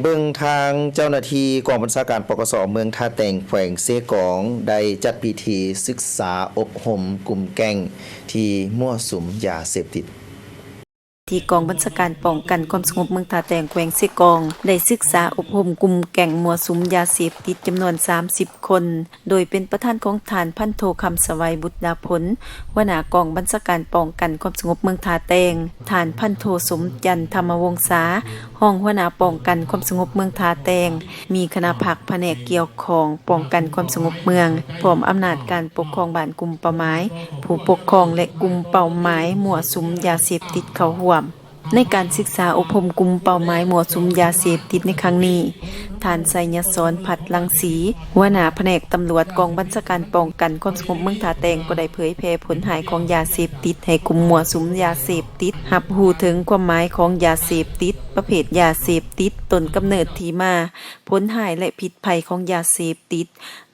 เบิ่งทางเจ้าหน้าที่กองบัญชาการปกสเมืองท่าแตงแขวงเซกองได้จัดพิธีศึกษาอบรมกลุ่มแก๊งที่มั่วสุมยาเสพติดที่กองบัญชาการป้องกันความสงบเมืองท่าแตงแขวงเซกองได้ศึกษาอบรมกลุ่มแก๊งมั่วสุมยาเสพติดจำนวน30คนโดยเป็นประธานของฐานพันโทคำสวัยบุตรดาผลหัวหน้ากองบัญชาการป้องกันความสงบเมืองท่าแตงฐานพันโทสมจันทร์ธรรมวงศาห้องหัวหน้าป้องกันความสงบเมืองท่าแตงมีคณะผักแผนกเกี่ยวข้องป้องกันความสงบเมืองพร้อมอำนาจการปกครองบ้านกลุ่มเป้าหมายผู้ปกครองและกลุ่มเป้าหมายมั่วสุมยาเสพติดเข้าร่วมในการศึกษาอบรมกลุ่มเป้าหมายมั่วสุมยาเสพติดในครั้งนี้ท่านไสยศรผัดลังสีหัวหน้าแผนกตำรวจกองบัญชาการป้องกันความสงบเมืองท่าแตงก็ได้เผยแพร่ผลหายของยาเสพติดให้กลุ่มมั่วสุมยาเสพติดรับรู้ถึงความหมายของยาเสพติดประเภทยาเสพติดต้นกำเนิดที่มาผลหายและพิษภัยของยาเสพติด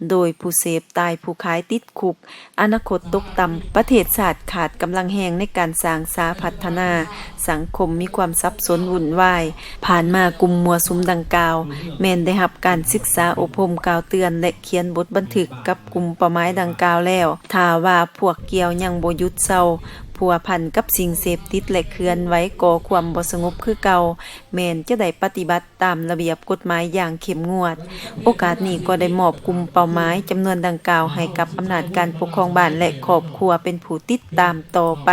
โดยผู้เสพตายผู้ขายติดคุกอนาคตตกต่ำประเทศชาติขาดกำลังแห่งในการสร้างสาพัฒนาสังคมมีความสับสนวุ่นวายผ่านมากลุ่มมั่วสุมดังกล่าวแม้นได้รับการศึกษาอบรมกล่าวเตือนและเขียนบทบันทึกกับกลุ่มเป้าหมายดังกล่าวแล้วถ้าว่าพวกเกี่ยวยังบ่หยุดเซาผัวพันกับสิ่งเสพติดและเคลื่อนไหวก่อความบ่สงบคือเก่าแม้นจะได้ปฏิบัติตามระเบียบกฎหมายอย่างเข้มงวดโอกาสนี้ก็ได้มอบกลุ่มเป้าหมายจำนวนดังกล่าวให้กับอำนาจการปกครองบ้านและครอบครัวเป็นผู้ติดตามต่อไป